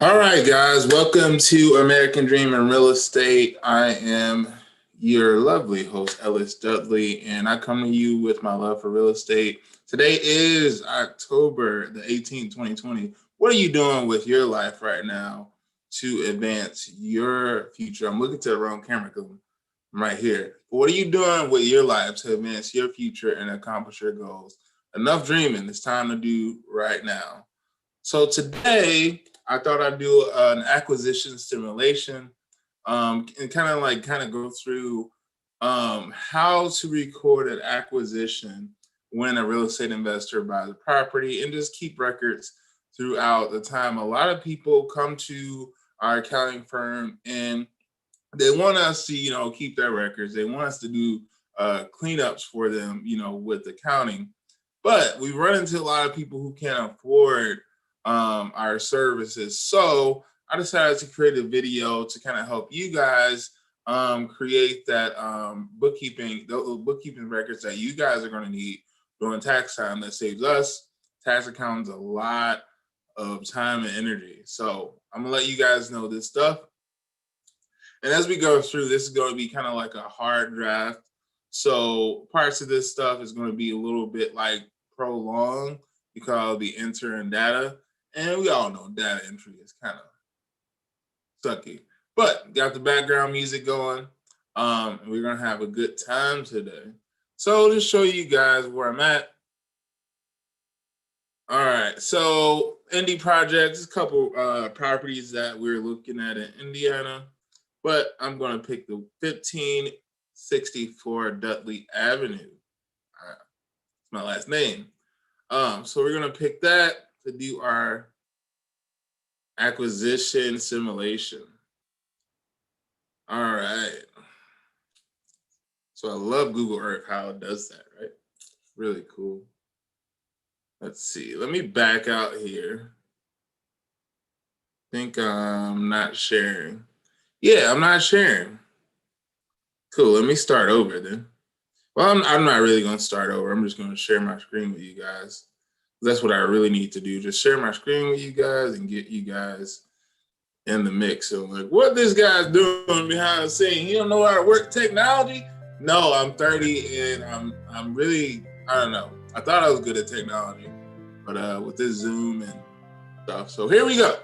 All right, guys, welcome to American Dream in Real Estate. I am your lovely host, Ellis Dudley, and I come to you with my love for real estate. Today is October the 18th, 2020. What are you doing with your life right now to advance your future? I'm looking to the wrong camera because I'm right here. What are you doing with your life to advance your future and accomplish your goals? Enough dreaming. It's time to do right now. So today, I thought I'd do an acquisition simulation and kind of go through how to record an acquisition when a real estate investor buys a property and just keep records throughout the time. A lot of people come to our accounting firm and they want us to, keep their records. They want us to do cleanups for them, with accounting. But we run into a lot of people who can't afford our services. So I decided to create a video to kind of help you guys create that bookkeeping records that you guys are going to need during tax time. That saves us tax accountants a lot of time and energy. So I'm gonna let you guys know this stuff. And as we go through, this is going to be kind of like a hard draft. So parts of this stuff is going to be a little bit like prolonged because I'll be entering data. And we all know data entry is kind of sucky. But got the background music going. And we're going to have a good time today. So to show you guys where I'm at. All right. So Indy projects, a couple properties that we're looking at in Indiana. But I'm going to pick the 1564 Dudley Avenue. It's my last name. So we're going to pick that to do our acquisition simulation. All right. So I love Google Earth, how it does that, right? It's really cool. Let's see. Let me back out here. I think I'm not sharing. Yeah, I'm not sharing. Cool. Let me start over then. Well, I'm not really going to start over. I'm just going to share my screen with you guys. That's what I really need to do. Just share my screen with you guys and get you guys in the mix. So like, what this guy's doing behind the scene? He don't know how to work technology? No, I'm 30 and I'm really, I don't know. I thought I was good at technology, but with this Zoom and stuff. So here we go.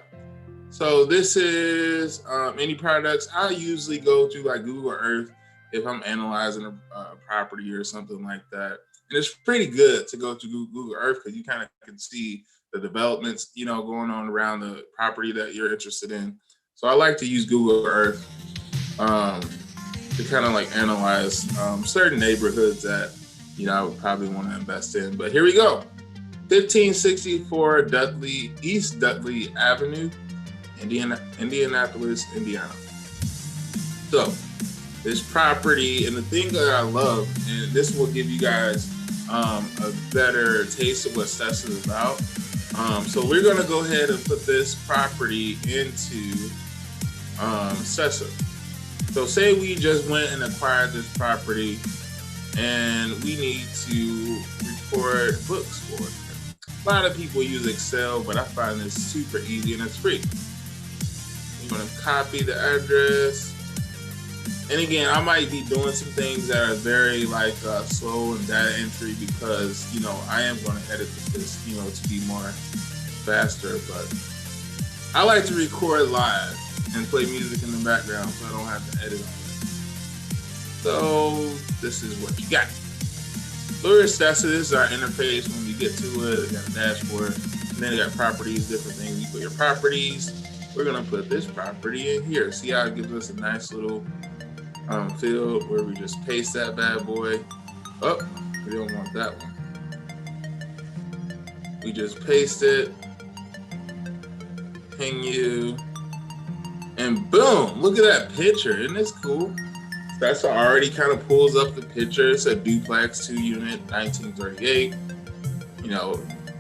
So this is any products. I usually go to like Google Earth if I'm analyzing a property or something like that. And it's pretty good to go to Google Earth because you kind of can see the developments, going on around the property that you're interested in. So I like to use Google Earth to kind of like analyze certain neighborhoods that, I would probably want to invest in. But here we go. 1564 East Dudley Avenue, Indianapolis, Indiana. So this property, and the thing that I love, and this will give you guys a better taste of what STESSA is about. So we're going to go ahead and put this property into STESSA. So say we just went and acquired this property and we need to record books for it. A lot of people use Excel, but I find this super easy and it's free. I'm going to copy the address. And again, I might be doing some things that are very slow in data entry because, I am going to edit this, to be more faster. But I like to record live and play music in the background so I don't have to edit on it. So this is what you got. So here's STESSA. This is our interface when we get to it. We got a dashboard. And then you got properties, different things. You put your properties. We're going to put this property in here. See how it gives us a nice little field where we just paste that bad boy. Oh, we don't want that one. We just paste it, ping you, and boom, look at that picture. Isn't this cool? That's already kind of pulls up the picture. It's a duplex 2-unit, 1938.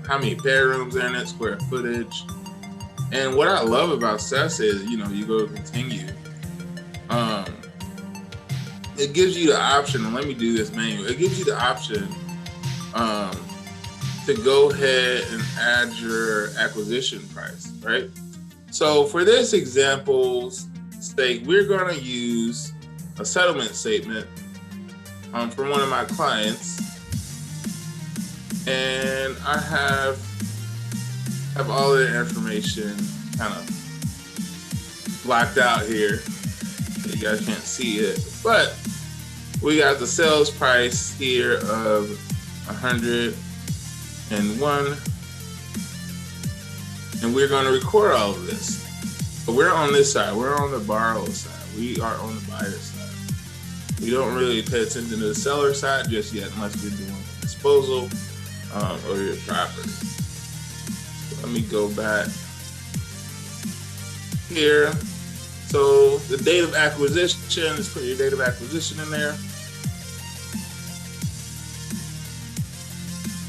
How many bedrooms are in it, square footage. And what I love about STESSA is, you go to continue. It gives you the option, and let me do this manual. It gives you the option to go ahead and add your acquisition price, right? So for this example's sake, we're going to use a settlement statement from one of my clients, and I have all of the information kind of blacked out here. You guys can't see it, but we got the sales price here of 101, and we're going to record all of this. But we're on this side. We're on the borrower side. We are on the buyer side. We don't really pay attention to the seller side just yet, unless we're doing disposal or your property. So let me go back here. So the date of acquisition, let's put your date of acquisition in there.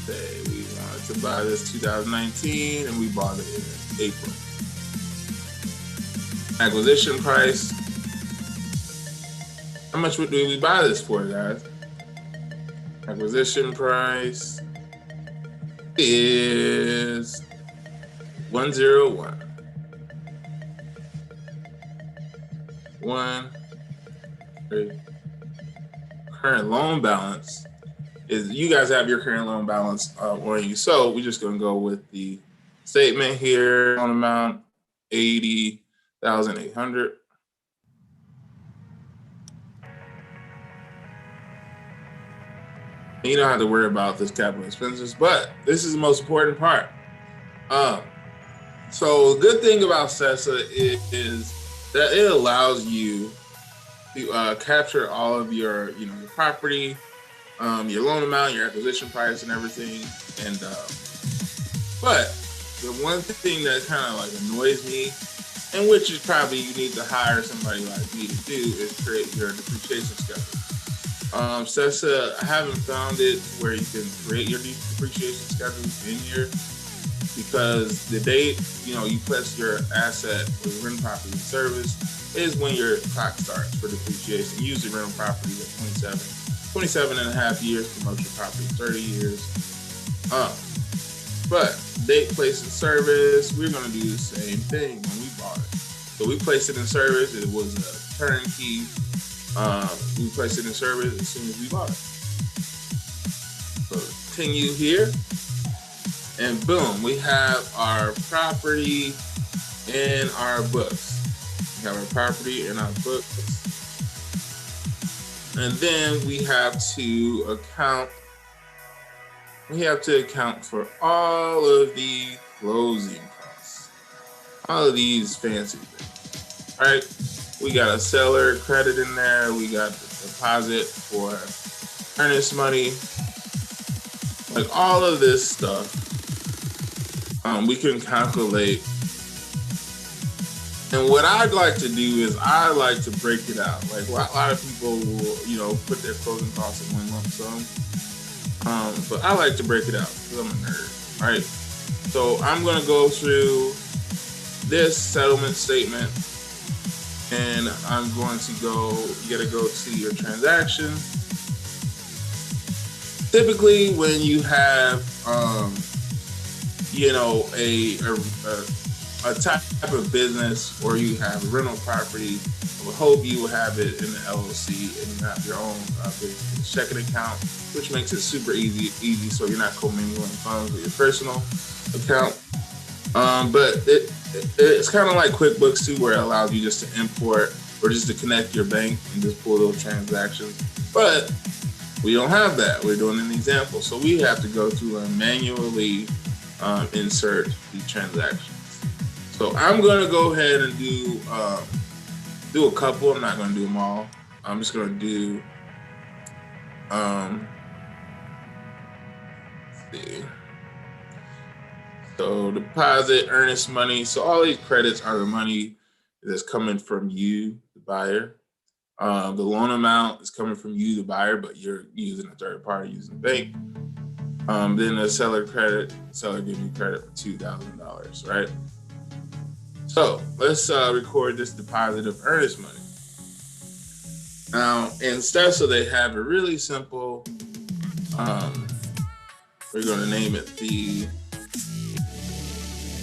Say we wanted to buy this 2019 and we bought it in April. Acquisition price. How much would we buy this for, guys? Acquisition price is 101. Current loan balance is, you guys have your current loan balance on you. So we're just going to go with the statement here. Loan amount 80,800. You don't have to worry about this capital expenses, but this is the most important part. So the good thing about STESSA is that it allows you to capture all of your, your property, your loan amount, your acquisition price, and everything. And but the one thing that kind of like annoys me, and which is probably you need to hire somebody like me to do, is create your depreciation schedule. STESSA, I haven't found it where you can create your depreciation schedule in here, because the date, you place your asset or your rental property in service is when your clock starts for depreciation. Usually rental property is 27 and a half years, commercial property 30 years. But date placed in service, we're gonna do the same thing when we bought it. So we placed it in service, it was a turnkey. We placed it in service as soon as we bought it. So continue here, and boom, we have our property in our books. We have our property in our books, and then we have to account. We have to account for all of the closing costs, all of these fancy things, right? We got a seller credit in there. We got the deposit for earnest money. Like all of this stuff, we can calculate. And what I'd like to do is I like to break it out. Like a lot of people will, put their closing costs in one lump sum. But I like to break it out because I'm a nerd, right? So I'm gonna go through this settlement statement, and I'm going to go, you gotta go to your transaction. Typically when you have, a type of business, or you have a rental property, I would hope you will have it in the LLC and you have your own business checking account, which makes it super easy so you're not commingling funds with your personal account. But it's kind of like QuickBooks too, where it allows you just to import or just to connect your bank and just pull those transactions. But we don't have that. We're doing an example. So we have to go through and manually insert the transactions. So I'm going to go ahead and do a couple. I'm not going to do them all. I'm just going to do, let's see. So deposit, earnest money. So all these credits are the money that's coming from you, the buyer. The loan amount is coming from you, the buyer, but you're using a third party, using the bank. Then the seller credit, seller gives you credit for $2,000, right? So let's record this deposit of earnest money. Now in STESSA, they have a really simple, we're going to name it the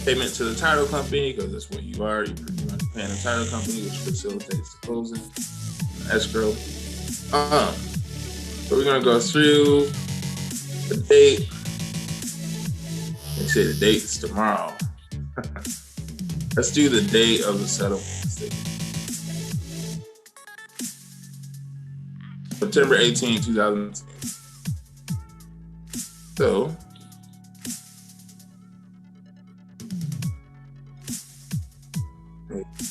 Payment to the title company, because that's what you are. You're pretty much paying the title company, which facilitates the closing, escrow. So we're gonna go through the date. They say the date's tomorrow. Let's do the date of the settlement statement. September 18, 2010. So,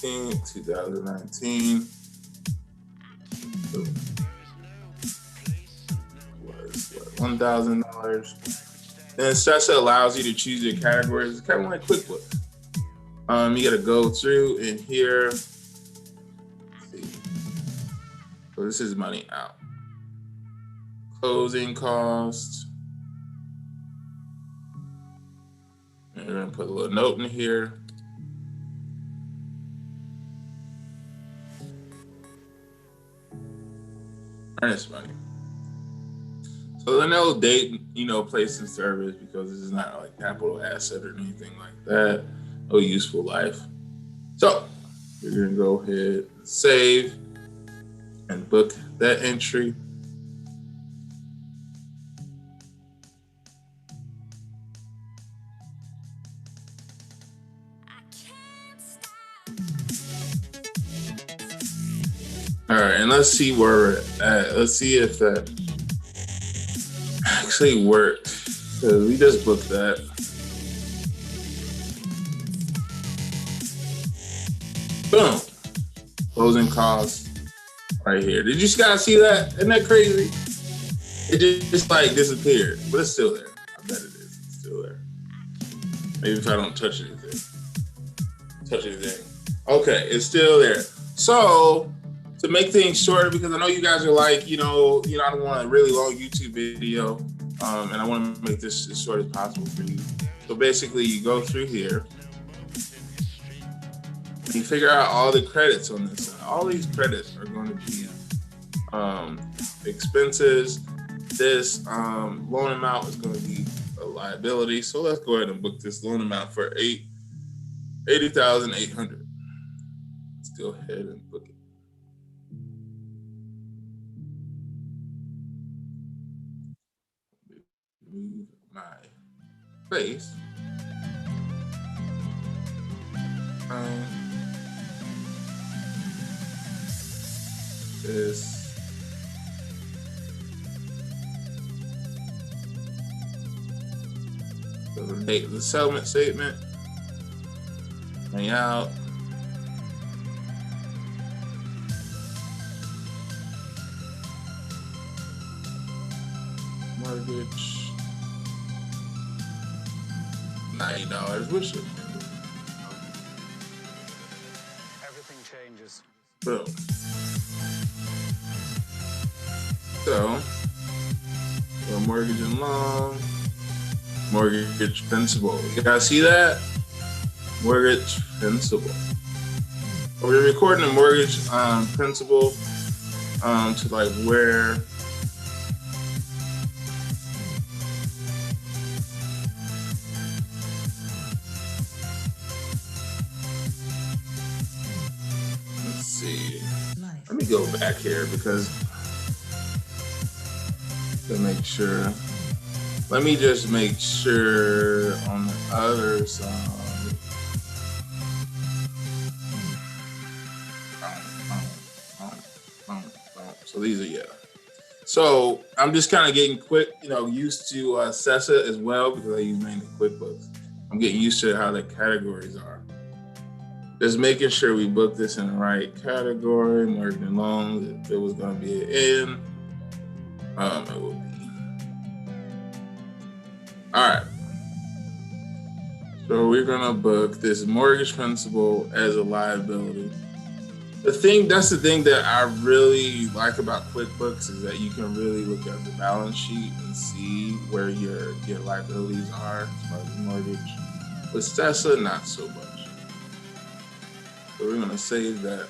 May 2019 was $1,000. Then STESSA allows you to choose your categories. It's kind of like QuickBooks. You got to go through and here. See. So this is money out. Closing costs. And we're going to put a little note in here. Earnest money. So there's no date, place and service, because this is not like capital asset or anything like that. No useful life. So we're gonna go ahead and save and book that entry. All right, and let's see where we're at. Let's see if that actually worked. Because we just booked that. Boom. Closing costs right here. Did you guys see that? Isn't that crazy? It just like disappeared, but it's still there. I bet it is. It's still there. Maybe if I don't touch anything. Okay, it's still there. So, to make things shorter, because I know you guys are like, I don't want a really long YouTube video, and I want to make this as short as possible for you. So basically, you go through here, and you figure out all the credits on this side. All these credits are going to be expenses. This loan amount is going to be a liability. So let's go ahead and book this loan amount for $80,800. Let's go ahead and book it. Move my face. This the settlement statement. Hang out. Mortgage. $90. Which is everything changes. boom. So, mortgage and loan, mortgage principal. You guys see that? Mortgage principal. We're recording the mortgage principal to like where let's see. Let me go back here because to make sure. Let me just make sure on the other side. So these are, So I'm just kind of getting used to STESSA as well, because I use mainly QuickBooks. I'm getting used to how the categories are. Just making sure we book this in the right category, mortgage and loans. If it was going to be an N, it will be. All right. So we're going to book this mortgage principal as a liability. That's the thing that I really like about QuickBooks is that you can really look at the balance sheet and see where your liabilities are as far as mortgage. With STESSA, not so much. So we're going to save that.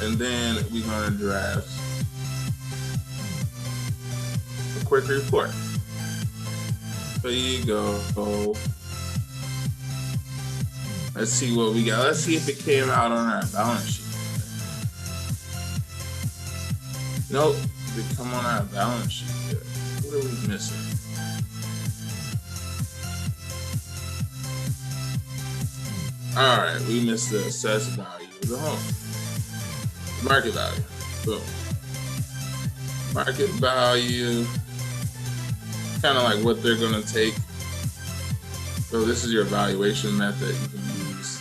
And then we're going to draft a quick report. There you go. Let's see what we got. Let's see if it came out on our balance sheet. Nope, did it come on our balance sheet yet? What are we missing? All right, we missed the assessed value of the home. Market value, boom. Market value, kind of like what they're gonna take. So this is your evaluation method you can use.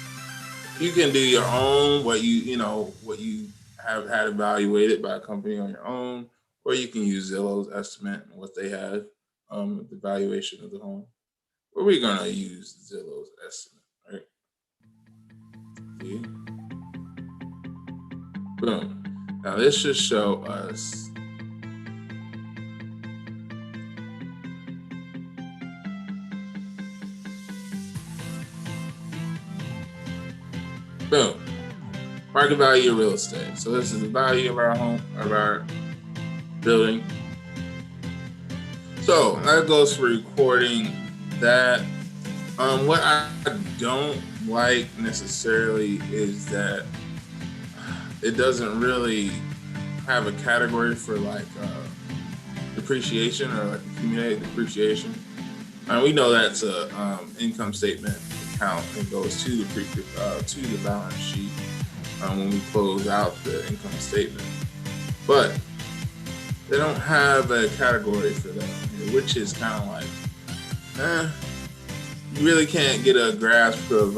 You can do your own, what you have had evaluated by a company on your own, or you can use Zillow's estimate and what they have, the valuation of the home. But we're gonna use Zillow's estimate, right? See? Boom. Now this should show us boom. Market value of real estate. So this is the value of our home, of our building. So that goes for recording that. What I don't like necessarily is that it doesn't really have a category for like depreciation or like accumulated depreciation. And we know that's a income statement account and goes to the balance sheet when we close out the income statement. But they don't have a category for that, which is kind of like, you really can't get a grasp of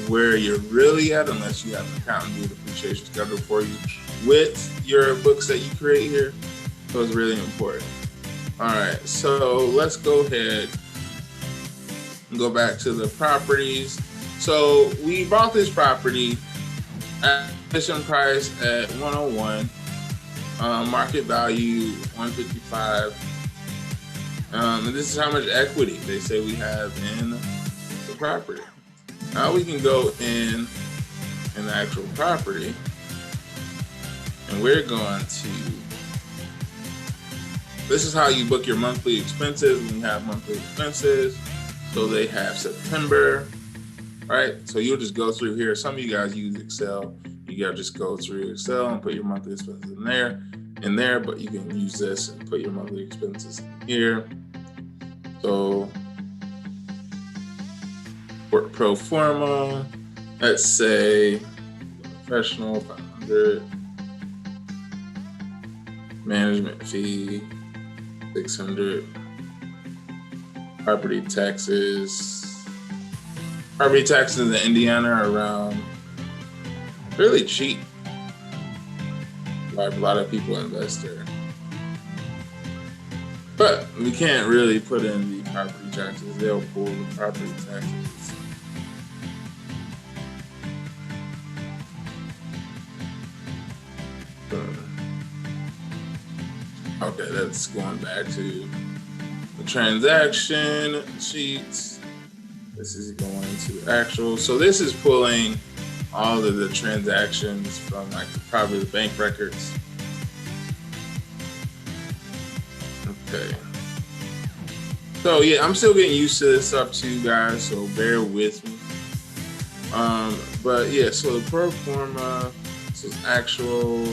where you're really at unless you have an accountant do a depreciation schedule for you with your books that you create here. So it's really important. All right, so let's go ahead and go back to the properties. So we bought this property at acquisition price at 101, market value 155. And this is how much equity they say we have in the property. Now we can go in the actual property, and we're going to, this is how you book your monthly expenses when you have monthly expenses. So they have September, right? So you'll just go through here. Some of you guys use Excel. You gotta just go through Excel and put your monthly expenses in there, but you can use this and put your monthly expenses in here. So for pro forma, let's say professional 500, management fee 600, property taxes. Property taxes in Indiana are around really cheap. A lot of people invest there. But we can't really put in the property taxes. They'll pull the property taxes. Okay, that's going back to the transaction sheets. This is going to actual. So this is pulling all of the transactions from like probably the bank records. Okay. So yeah, I'm still getting used to this stuff too, guys, so bear with me. But yeah, so the pro forma, this is actual.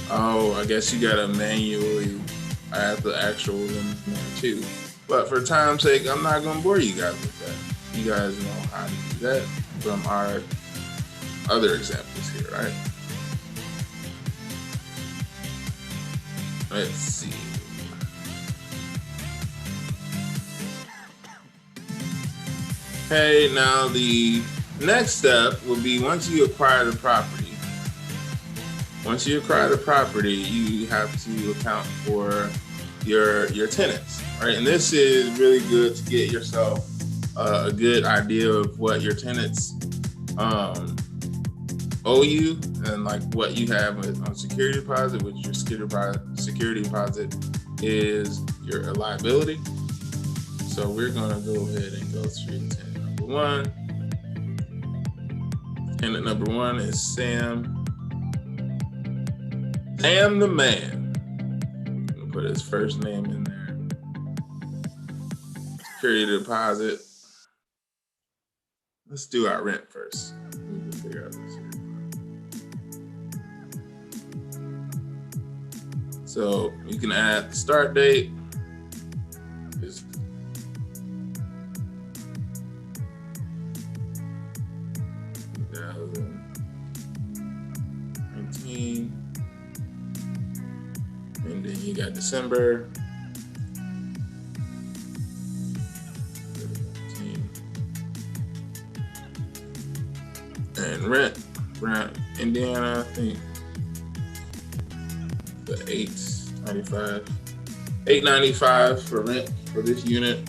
Oh, I guess you gotta manually add the actual in there too. But for time's sake, I'm not gonna bore you guys with that. You guys know how to do that from our other examples here, right? Let's see. Okay, now the next step will be once you acquire the property. Once you acquire the property, you have to account for your tenants, right? And this is really good to get yourself a good idea of what your tenants owe you and like what you have on security deposit, which your security deposit is your liability. So we're gonna go ahead and go through tenant number one. Tenant number one is Sam. Sam the man. Put his first name in there. Security deposit. Let's do our rent first. We can figure out this here. So you can add the start date. Is 2019. And then you got December. And rent, Indiana, I think the $8.95 for rent for this unit.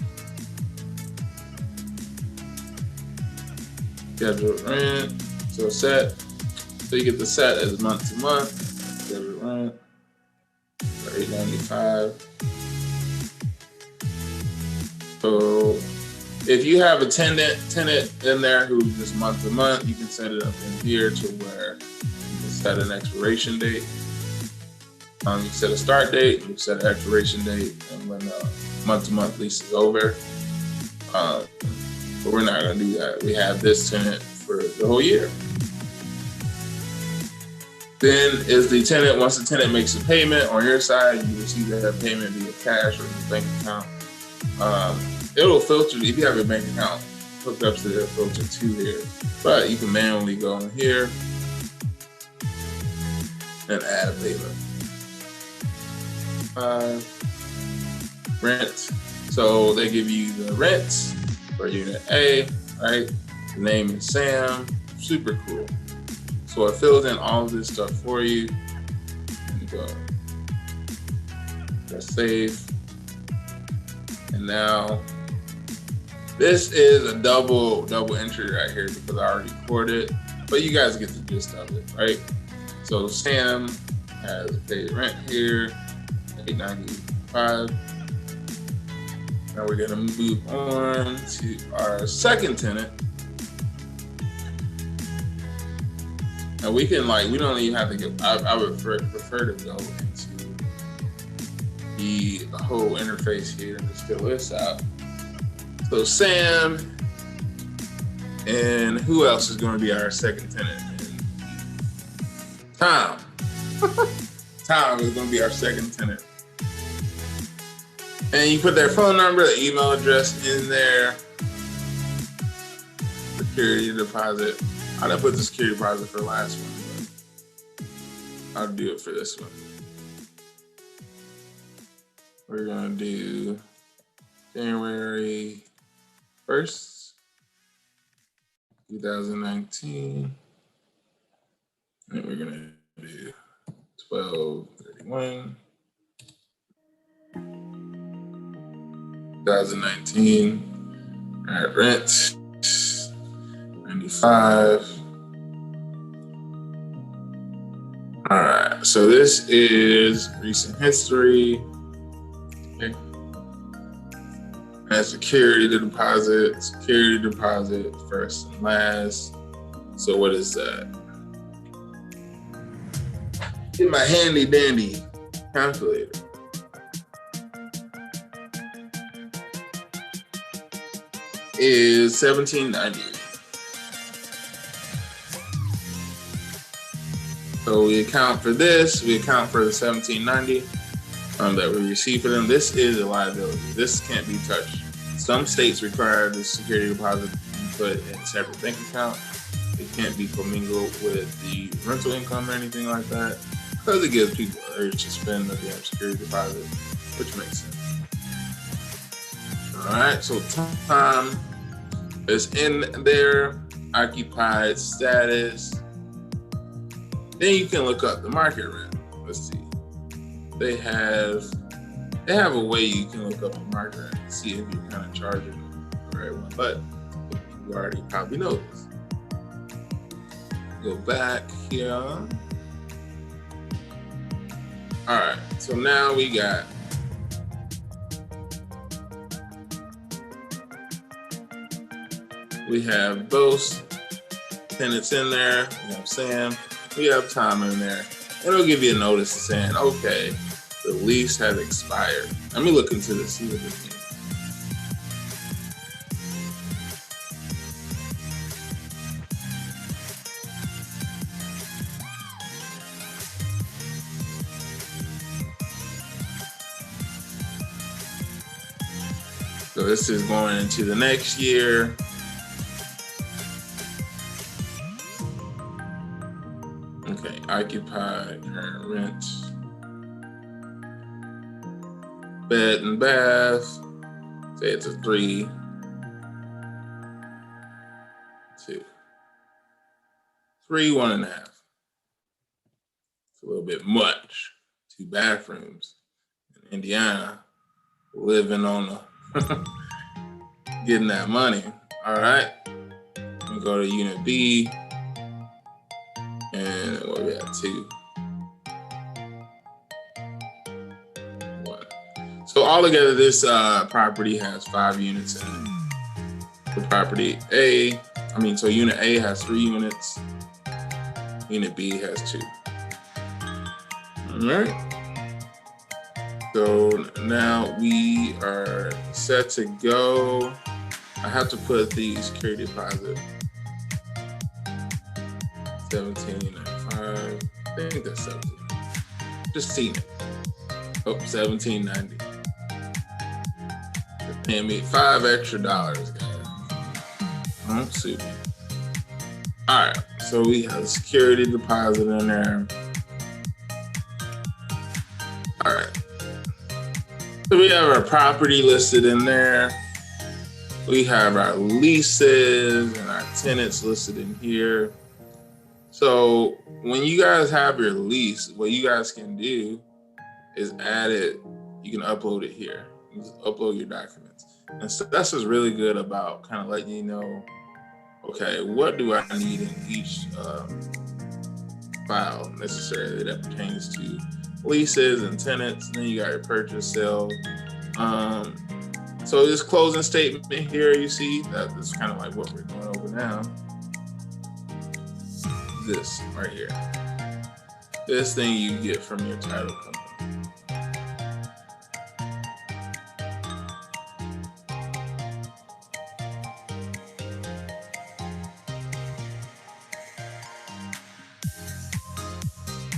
Scheduled rent, so set. So you get the set as month to month. Scheduled rent for $8.95. So if you have a tenant in there who's just month to month, you can set it up in here to where you can set an expiration date. You set a start date, you set an expiration date, and when the month to month lease is over. But we're not gonna do that. We have this tenant for the whole year. Then is the tenant, once the tenant makes a payment on your side, you receive that payment via cash or your bank account. It'll filter, if you have a bank account hooked up to the filter to here, but you can manually go in here and add a payment. Rent. So they give you the rent for unit A, right? The name is Sam, super cool. So it fills in all of this stuff for you. And you go, press save. And now, this is a double entry right here because I already recorded, but you guys get the gist of it, right? So Sam has paid rent here, $8.95. Now we're gonna move on to our second tenant. And we can we don't even have to get, I would prefer to go into the whole interface here and just fill this out. So Sam, and who else is going to be our second tenant? Tom. Tom is going to be our second tenant. And you put their phone number, the email address in there. Security deposit. I didn't put the security deposit for the last one, but I'll do it for this one. We're going to do January 1st, 2019. And we're gonna do 12/31, 2019. All right, rent 95. All right, so this is recent history. Okay. And security deposit, first and last. So what is that? Get my handy dandy calculator. Is $17.90. So we account for this, we account for the $17.90 that we receive for them. This is a liability. This can't be touched. Some states require the security deposit to be put in a separate bank account. It can't be commingled with the rental income or anything like that, because it gives people urge to spend the damn security deposit, which makes sense. All right, so Tom is in there, occupied status. Then you can look up the market rent. Let's see. They have a way you can look up the market rent and see if you're kind of charging the right one, but you already probably know this. Go back here. All right, so now we got those tenants in there. We have Sam, we have Tom in there. And it'll give you a notice saying, okay, the lease has expired. Let me look into this, see what this means. So this is going into the next year. Okay, occupied, current rent, bed and bath. Say it's a 3, 2, 3, 1.5. It's a little bit much. 2 bathrooms in Indiana, living on the getting that money. All right, we go to unit B, and what we at 2, 1. So altogether, this property has 5 units in it. The property A, so unit A has 3 units. Unit B has 2. All right. So now we are set to go. I have to put the security deposit. 17.95. I think that's 17. Just seeing it. Oh, 17.90. They're paying me $5 extra, guys. Don't sue me. All right, so we have a security deposit in there. All right. So we have our property listed in there. We have our leases and our tenants listed in here. So when you guys have your lease, what you guys can do is add it. You can upload it here. You just upload your documents. And so that's what's really good about kind of letting you know, okay, what do I need in each file necessarily that pertains to leases and tenants. And then you got your purchase, sale. So this closing statement here, you see that is kind of like what we're going over now. This right here. This thing you get from your title company.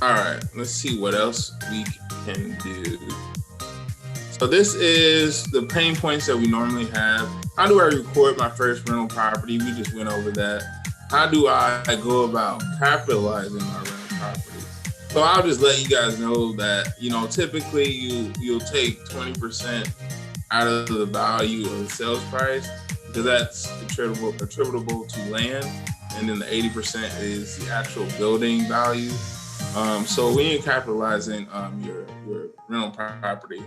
All right, let's see what else we can do. So this is the pain points that we normally have. How do I record my first rental property? We just went over that. How do I go about capitalizing my rental property? So I'll just let you guys know that, typically you'll take 20% out of the value of the sales price, because that's attributable to land, and then the 80% is the actual building value. So when you're capitalizing your rental property,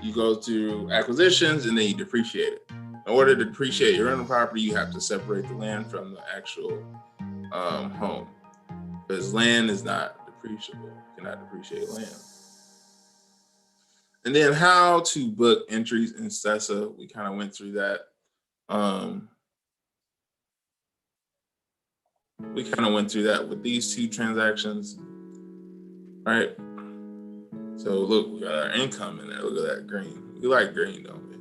you go to acquisitions and then you depreciate it. In order to depreciate your rental property, you have to separate the land from the actual home, because land is not depreciable. You cannot depreciate land. And then how to book entries in STESSA, we kind of went through that. We kind of went through that with these 2 transactions, right? So look, we got our income in there. Look at that green. We like green, don't we?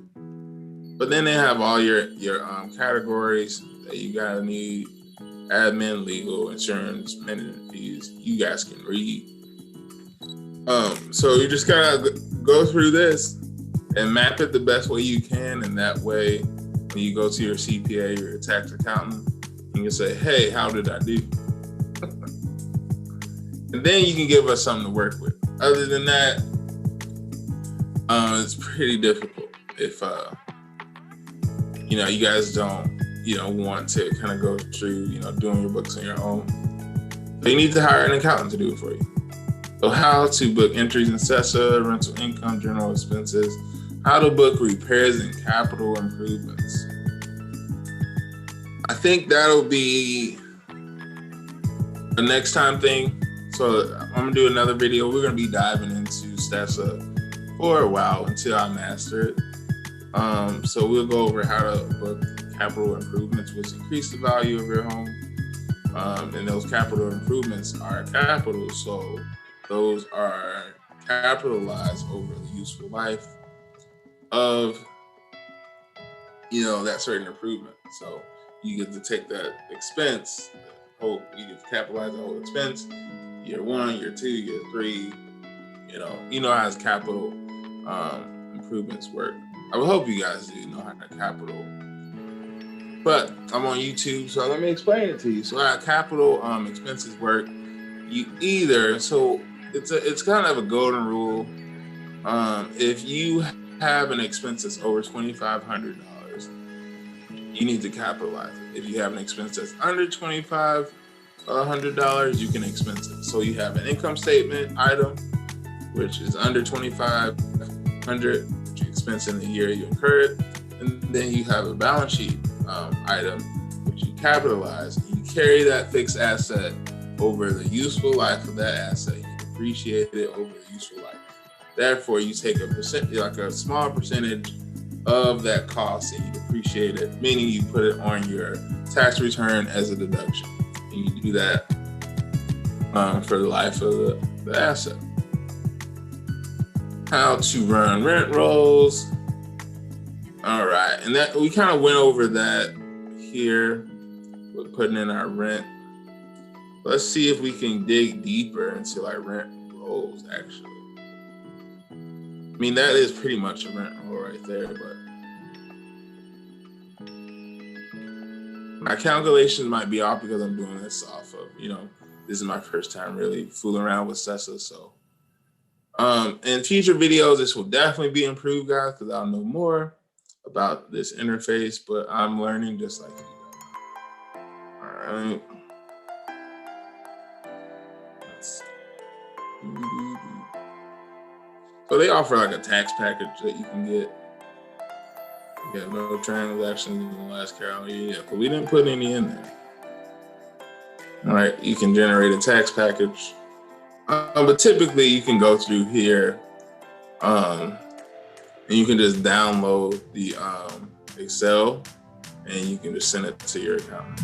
But then they have all your categories that you gotta need: admin, legal, insurance, maintenance fees. You guys can read. So you just gotta go through this and map it the best way you can, and that way, when you go to your CPA or your tax accountant, you can say, "Hey, how did I do?" And then you can give us something to work with. Other than that, it's pretty difficult if you guys don't want to kind of go through doing your books on your own. So you need to hire an accountant to do it for you. So how to book entries in STESSA, rental income, general expenses, how to book repairs and capital improvements. I think that'll be a next time thing. So I'm gonna do another video. We're gonna be diving into STESSA for a while until I master it. So we'll go over how to book capital improvements, which increase the value of your home. And those capital improvements are capital, so those are capitalize over the useful life of, you know, that certain improvement. So you get to take that expense, you get to capitalize the whole expense, year 1, year 2, year 3, you know how capital improvements work. I would hope you guys do know how capital, but I'm on YouTube, so let me explain it to you. So how capital expenses work, it's kind of a golden rule. If you have an expense that's over $2,500, you need to capitalize it. If you have an expense that's under $2,500, you can expense it. So you have an income statement item, which is under $2,500, which you expense in the year you incur it. And then you have a balance sheet item, which you capitalize. And you carry that fixed asset over the useful life of that asset. You depreciate it over the useful life. Therefore, you take a small percentage of that cost and you depreciate it, meaning you put it on your tax return as a deduction. And you do that for the life of the asset. How to run rent rolls. All right, and that we kind of went over that here with putting in our rent. Let's see if we can dig deeper into like rent rolls actually. I mean, that is pretty much a rent roll right there, but my calculations might be off because I'm doing this off of, this is my first time really fooling around with STESSA. So in future videos, this will definitely be improved, guys, because I'll know more about this interface, but I'm learning just like you guys. All right. So they offer like a tax package that you can get. Yeah, no transactions in the last calendar year, but we didn't put any in there. All right, you can generate a tax package. But typically you can go through here and you can just download the Excel and you can just send it to your accountant.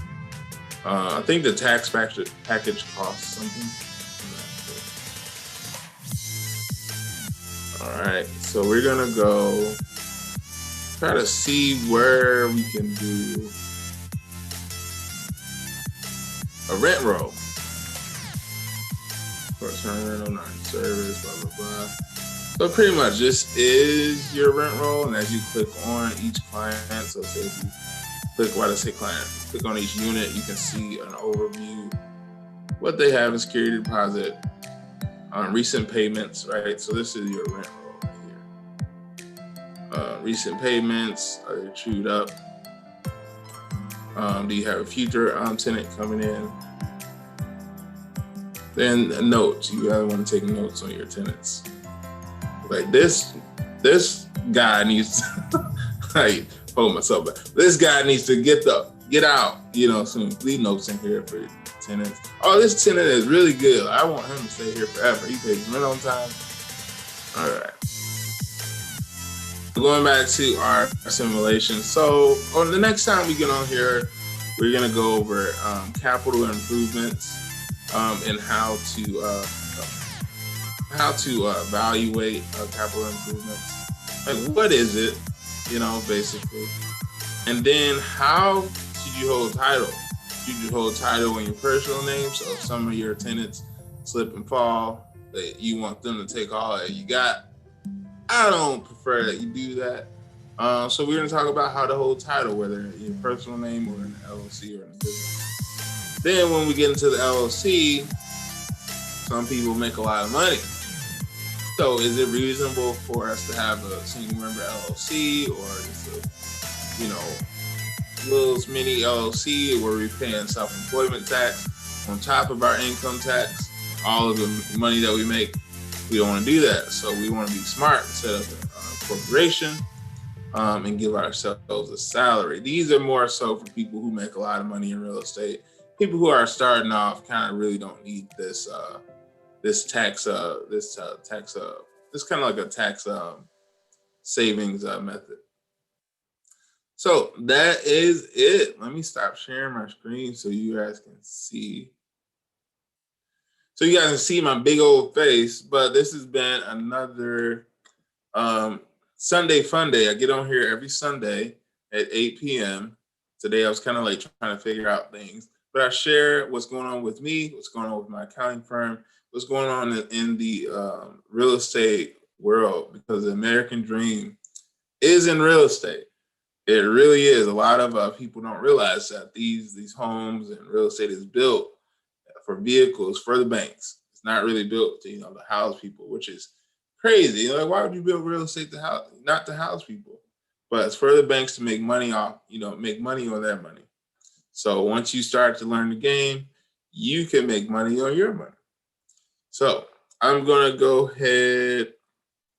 I think the tax package costs something. All right, so we're gonna go try to see where we can do a rent roll. Short-term rental, non-service, blah, blah, blah. So pretty much this is your rent roll, and as you click on each client, so say if you click, why did I say client? Click on each unit, you can see an overview, what they have in security deposit, recent payments, right? So this is your rent roll right here. Recent payments, are they trued up? Do you have a future tenant coming in? Then notes, you gotta want to take notes on your tenants. Like this guy needs to, like, hold myself back. This guy needs to get out, some leave notes in here for tenants. Oh, this tenant is really good. I want him to stay here forever. He pays rent on time. All right. Going back to our simulation. So on the next time we get on here, we're gonna go over capital improvements and how to evaluate capital improvements. Like, what is it, basically, and then how should you hold title? Should you hold title in your personal name? So if some of your tenants slip and fall, that you want them to take all that you got. I don't prefer that you do that. So we're going to talk about how to hold title, whether in your personal name or in the LLC or in the business. Then when we get into the LLC, some people make a lot of money. So is it reasonable for us to have a single member LLC or just a, little mini LLC where we're paying self-employment tax on top of our income tax, all of the money that we make? We don't want to do that. So we want to be smart and set up a corporation and give ourselves a salary. These are more so for people who make a lot of money in real estate. People who are starting off kind of really don't need this tax kind of like a tax savings method. So that is it. Let me stop sharing my screen so you guys can see. So you guys can see my big old face, but this has been another Sunday fun day. I get on here every Sunday at 8 p.m. Today I was kind of like trying to figure out things, but I share what's going on with me, what's going on with my accounting firm, what's going on in the real estate world, because the American dream is in real estate. It really is. A lot of people don't realize that these homes and real estate is built for vehicles, for the banks. It's not really built to, to house people, which is crazy. Like, why would you build real estate to house, not to house people? But it's for the banks to make money off, make money on their money. So once you start to learn the game, you can make money on your money. So I'm gonna go ahead